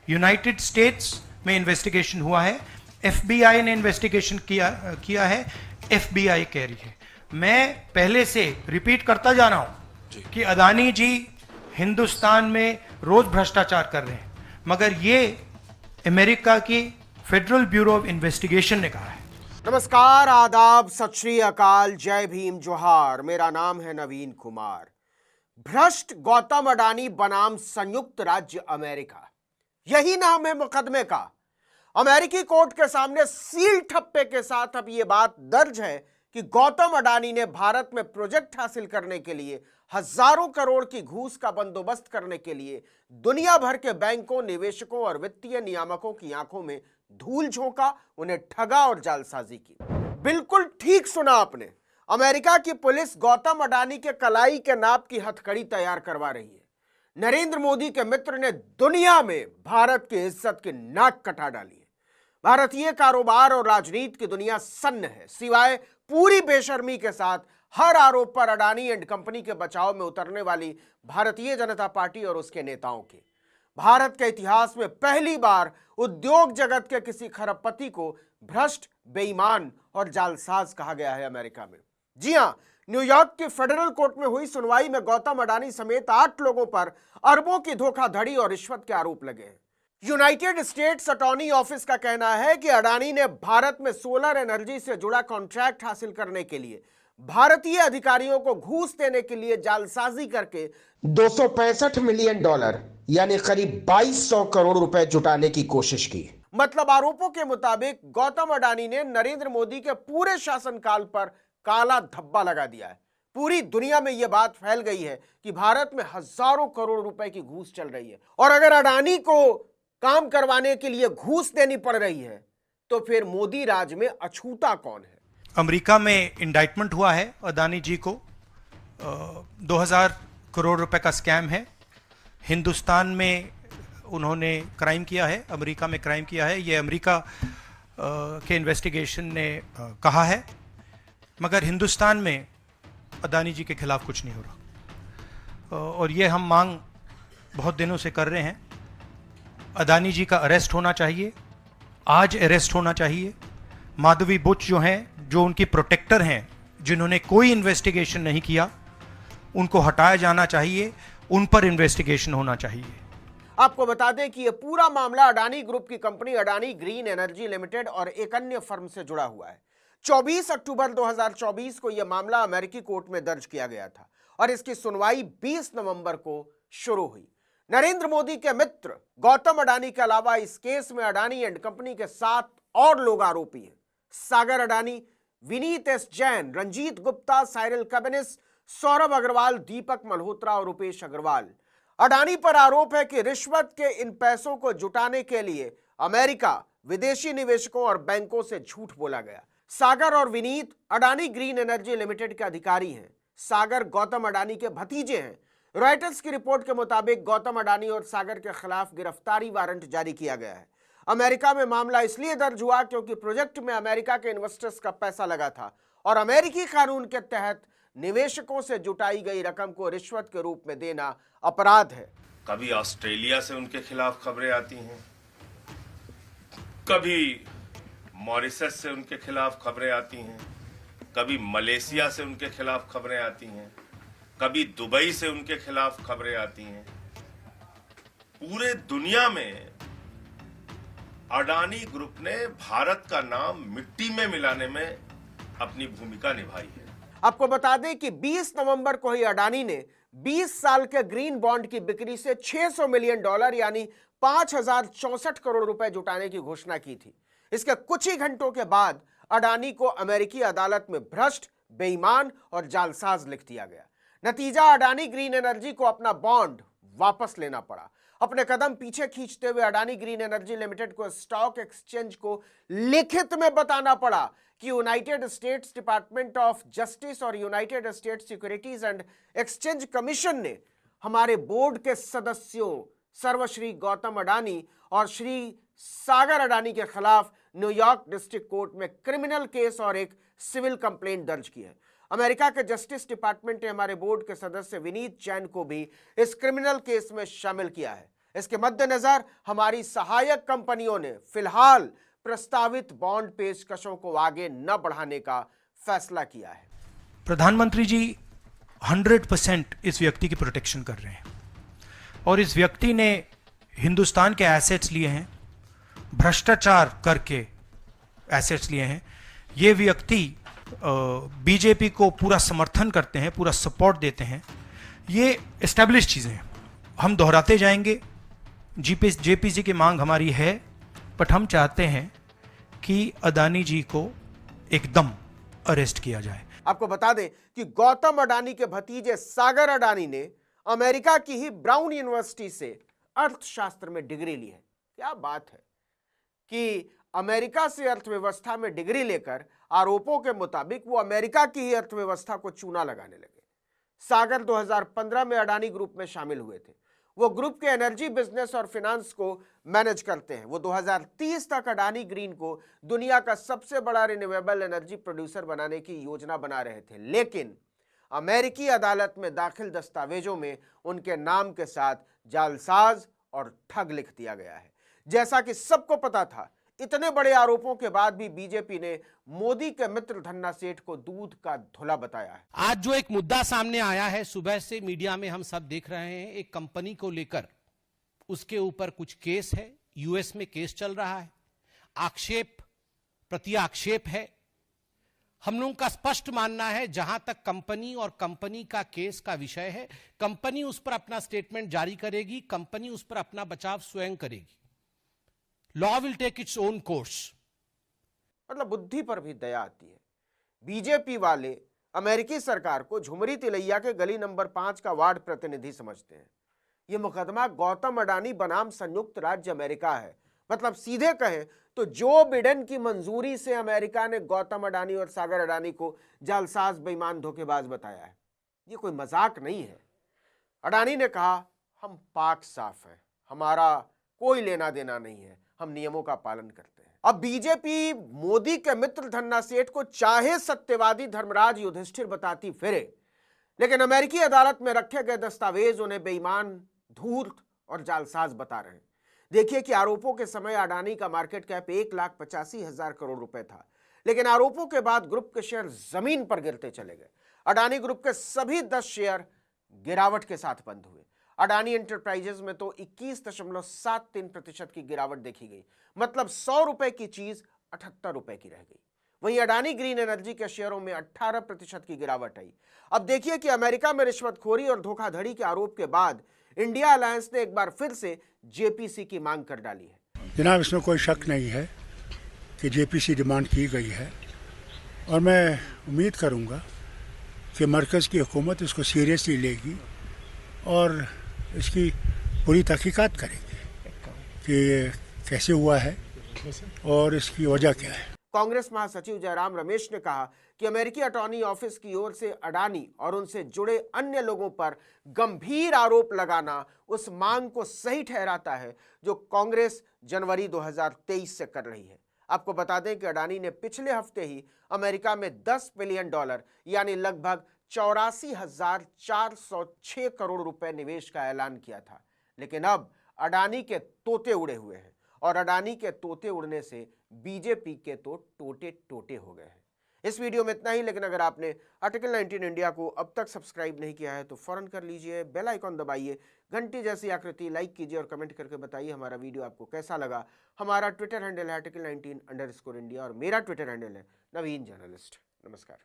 United states में investigation हुआ है, एफबीआई ने इन्वेस्टिगेशन किया है, एफबीआई कह रही है। मैं पहले से रिपीट करता जा रहा हूं कि अदानी जी हिंदुस्तान में रोज भ्रष्टाचार कर रहे हैं, मगर ये अमेरिका की फेडरल ब्यूरो ऑफ इन्वेस्टिगेशन ने कहा है। नमस्कार, आदाब, सत श्री अकाल, जय भीम, जोहार। मेरा नाम है नवीन कुमार। भ्रष्ट गौतम अडानी बनाम संयुक्त राज्य अमेरिका, यही नाम है मुकदमे का। अमेरिकी कोर्ट के सामने सील ठप्पे के साथ अब यह बात दर्ज है कि गौतम अडानी ने भारत में प्रोजेक्ट हासिल करने के लिए, हजारों करोड़ की घूस का बंदोबस्त करने के लिए दुनिया भर के बैंकों, निवेशकों और वित्तीय नियामकों की आंखों में धूल झोंका, उन्हें ठगा और जालसाजी की। बिल्कुल ठीक सुना आपने। अमेरिका की पुलिस गौतम अडानी के कलाई के नाप की हथकड़ी तैयार करवा रही है। नरेंद्र मोदी के मित्र ने दुनिया में भारत की इज्जत की नाक कटा डाली है। भारतीय कारोबार और राजनीति की दुनिया सन्न है, सिवाय पूरी बेशर्मी के साथ हर आरोप पर अडानी एंड कंपनी के बचाव में उतरने वाली भारतीय जनता पार्टी और उसके नेताओं के। भारत के इतिहास में पहली बार उद्योग जगत के किसी खरबपति को भ्रष्ट, बेईमान और जालसाज कहा गया है अमेरिका में। जी हां, न्यूयॉर्क के फेडरल कोर्ट में हुई सुनवाई में गौतम अडानी समेत 8 लोगों पर अरबों की धोखाधड़ी और रिश्वत के आरोप लगे हैं। यूनाइटेड स्टेट्स अटॉर्नी ऑफिस का कहना है कि अडानी ने भारत में सोलर एनर्जी से जुड़ा कॉन्ट्रैक्ट हासिल करने के लिए भारतीय अधिकारियों को घूस देने के लिए जालसाजी करके $265 मिलियन यानी करीब 2200 करोड़ रुपए जुटाने की कोशिश की। मतलब आरोपों के मुताबिक गौतम अडानी ने नरेंद्र मोदी के पूरे शासनकाल पर काला धब्बा लगा दिया है। पूरी दुनिया में यह बात फैल गई है कि भारत में हजारों करोड़ रुपए की घूस चल रही है, और अगर अडानी को काम करवाने के लिए घूस देनी पड़ रही है तो फिर मोदी राज में अछूता कौन है? अमेरिका में इंडाइटमेंट हुआ है अदानी जी को, 2000 करोड़ रुपए का स्कैम है। हिंदुस्तान में उन्होंने क्राइम किया है, अमेरिका में क्राइम किया है, ये अमेरिका के इन्वेस्टिगेशन ने कहा है, मगर हिंदुस्तान में अदानी जी के खिलाफ कुछ नहीं हो रहा। और ये हम मांग बहुत दिनों से कर रहे हैं। अदानी जी का अरेस्ट होना चाहिए, आज अरेस्ट होना चाहिए। माधवी बुच जो हैं, जो उनकी प्रोटेक्टर हैं, जिन्होंने कोई इन्वेस्टिगेशन नहीं किया, उनको हटाया जाना चाहिए, उन पर इन्वेस्टिगेशन होना चाहिए। आपको बता दें कि यह पूरा मामला अडानी ग्रुप की company Adani green energy limited और एक अन्य फर्म से जुड़ा हुआ है। 24 अक्टूबर 2024 को यह मामला अमेरिकी कोर्ट में दर्ज किया गया था और इसकी सुनवाई 20 नवंबर को शुरू हुई। नरेंद्र मोदी के मित्र गौतम अडानी के अलावा इस केस में अडानी एंड कंपनी के 7 और लोग आरोपी हैं। सागर अडानी, विनीत एस जैन, रंजीत गुप्ता, साइरल कबिनिस, सौरभ अग्रवाल, दीपक मल्होत्रा और रुपेश अग्रवाल। अडानी पर आरोप है कि रिश्वत के इन पैसों को जुटाने के लिए अमेरिका, विदेशी निवेशकों और बैंकों से झूठ बोला गया। सागर और Vineet Adani green energy limited के अधिकारी हैं। सागर गौतम अडानी के भतीजे हैं। रॉयटर्स की रिपोर्ट के मुताबिक गौतम अडानी और सागर के खिलाफ गिरफ्तारी वारंट जारी किया गया है। अमेरिका में मामला इसलिए दर्ज हुआ क्योंकि प्रोजेक्ट में अमेरिका के इन्वेस्टर्स का पैसा लगा था और अमेरिकी कानून के तहत निवेशकों से जुटाई गई रकम को रिश्वत के रूप में देना अपराध है। कभी ऑस्ट्रेलिया से उनके खिलाफ खबरें आती हैं, कभी मॉरिशस से उनके खिलाफ खबरें आती हैं, कभी मलेशिया से उनके खिलाफ खबरें आती हैं, कभी दुबई से उनके खिलाफ खबरें आती हैं। पूरे दुनिया में अडानी ग्रुप ने भारत का नाम मिट्टी में मिलाने में अपनी भूमिका निभाई है। आपको बता दें कि 20 नवंबर को ही अडानी ने 20 साल के ग्रीन बॉन्ड की बिक्री से $600 मिलियन यानी 5064 करोड़ रुपए जुटाने की घोषणा की थी। इसके कुछ ही घंटों के बाद अडानी को अमेरिकी अदालत में भ्रष्ट, बेईमान और जालसाज लिख दिया गया। नतीजा, अडानी ग्रीन एनर्जी को अपना बॉन्ड वापस लेना पड़ा। अपने कदम पीछे खींचते हुए अडानी ग्रीन एनर्जी लिमिटेड को स्टॉक एक्सचेंज को लिखित में बताना पड़ा कि United States Department of Justice और United States Securities and Exchange Commission ने हमारे बोर्ड के सदस्यों सर्वश्री गौतम अडानी और श्री सागर अडानी के खिलाफ न्यूयॉर्क डिस्ट्रिक्ट कोर्ट में क्रिमिनल केस और एक सिविल कंप्लेंट दर्ज की है। अमेरिका के जस्टिस डिपार्टमेंट ने हमारे बोर्ड के सदस्य विनीत जैन को भी इस क्रिमिनल केस में शामिल किया है। इसके मद्देनजर हमारी सहायक कंपनियों ने फिलहाल प्रस्तावित बॉन्ड पेशकशों को आगे न बढ़ाने का फैसला किया है। प्रधानमंत्री जी 100% इस व्यक्ति की प्रोटेक्शन कर रहे हैं और इस व्यक्ति ने हिंदुस्तान के एसेट्स लिए हैं, भ्रष्टाचार करके एसेट्स लिए हैं। ये व्यक्ति बीजेपी को पूरा समर्थन करते हैं, पूरा सपोर्ट देते हैं। ये एस्टेब्लिश चीज़ें हैं, हम दोहराते जाएंगे। जेपीसी की मांग हमारी है, बट हम चाहते हैं कि अडानी जी को एकदम अरेस्ट किया जाए। आपको बता दें कि गौतम अडानी के भतीजे सागर अडानी ने अमेरिका की ही ब्राउन यूनिवर्सिटी से अर्थशास्त्र में डिग्री ली है। क्या बात है कि अमेरिका से अर्थव्यवस्था में डिग्री लेकर आरोपों के मुताबिक वो अमेरिका की ही अर्थव्यवस्था को चूना लगाने लगे। सागर 2015 में अडानी ग्रुप में शामिल हुए थे। वो ग्रुप के एनर्जी बिजनेस और फाइनेंस को मैनेज करते हैं। वो 2030 तक अडानी ग्रीन को दुनिया का सबसे बड़ा रिन्यूएबल एनर्जी प्रोड्यूसर बनाने की योजना बना रहे थे, लेकिन अमेरिकी अदालत में दाखिल दस्तावेजों में उनके नाम के साथ जालसाज और ठग लिख दिया गया है। जैसा कि सबको पता था, इतने बड़े आरोपों के बाद भी बीजेपी ने मोदी के मित्र धन्ना सेठ को दूध का धुला बताया है। आज जो एक मुद्दा सामने आया है, सुबह से मीडिया में हम सब देख रहे हैं, एक कंपनी को लेकर उसके ऊपर कुछ केस है, यूएस में केस चल रहा है, आक्षेप प्रति आक्षेप है। हम लोगों का स्पष्ट मानना है, जहां तक कंपनी और कंपनी का केस का विषय है, कंपनी उस पर अपना स्टेटमेंट जारी करेगी, कंपनी उस पर अपना बचाव स्वयं करेगी। Law will take its own course. मतलब बुद्धि पर भी दया आती है। बीजेपी वाले अमेरिकी सरकार को झुमरी तिलैया के गली नंबर 5 का वार्ड प्रतिनिधि समझते हैं। यह मुकदमा गौतम अडानी बनाम संयुक्त राज्य अमेरिका है। मतलब सीधे कहें तो जो बिडेन की मंजूरी से अमेरिका ने गौतम अडानी और सागर अडानी को जालसाज, बेईमान, धोखेबाज बताया है। यह कोई मजाक नहीं है। अडानी ने कहा, हम पाक साफ हैं, हमारा कोई लेना देना नहीं है, हम नियमों का पालन करते हैं। अब बीजेपी मोदी के मित्र धन्ना सेठ को चाहे सत्यवादी धर्मराज युधिष्ठिर बताती फिरे, लेकिन अमेरिकी अदालत में रखे गए दस्तावेज उन्हें बेईमान, धूर्त और जालसाज बता रहे हैं। देखिए कि आरोपों के समय अडानी का मार्केट कैप 1,85,000 करोड़ रुपए था, लेकिन आरोपों के बाद ग्रुप के शेयर जमीन पर गिरते चले गए। अडानी ग्रुप के सभी 10 शेयर गिरावट के साथ बंद हुए। अडानी एंटरप्राइजेज में तो 21.73% की गिरावट देखी गई। मतलब 100 रुपए की चीज 78 रुपए की रह गई। वहीं अडानी ग्रीन एनर्जी के शेयरों में 18% की गिरावट आई। अब देखिए कि अमेरिका में रिश्वतखोरी और धोखाधड़ी के आरोप के बाद इंडिया अलायंस ने एक बार फिर से जेपीसी की मांग कर डाली है। जनाब, इसमें कोई शक नहीं है कि जेपीसी डिमांड की गई है और मैं उम्मीद करूंगा कि मरकज़ की हुकूमत इसको सीरियसली लेगी और इसकी पूरी तहकीकात करेगी कि कैसे हुआ है और इसकी वजह क्या है। कांग्रेस महासचिव जयराम रमेश ने कहा कि अमेरिकी अटॉर्नी ऑफिस की ओर से अडानी और उनसे जुड़े अन्य लोगों पर गंभीर आरोप लगाना उस मांग को सही ठहराता है जो कांग्रेस जनवरी 2023 से कर रही है। आपको बता दें कि अडानी ने पिछले हफ्ते ही अमेरिका में $10 बिलियन यानी लगभग 84,406 करोड़ रुपए निवेश का ऐलान किया था। लेकिन अब अडानी के तोते उड़े हुए हैं और अडानी के तोते उड़ने से बीजेपी के तो टोटे टोटे हो गए हैं। इस वीडियो में इतना ही, लेकिन अगर आपने आर्टिकल 19 इंडिया को अब तक सब्सक्राइब नहीं किया है तो फौरन कर लीजिए, बेल आइकॉन दबाइए, घंटी जैसी आकृति लाइक कीजिए और कमेंट करके बताइए हमारा वीडियो आपको कैसा लगा। हमारा ट्विटर हैंडल है आर्टिकल 19_इंडिया और मेरा ट्विटर हैंडल है नवीन जर्नलिस्ट। नमस्कार।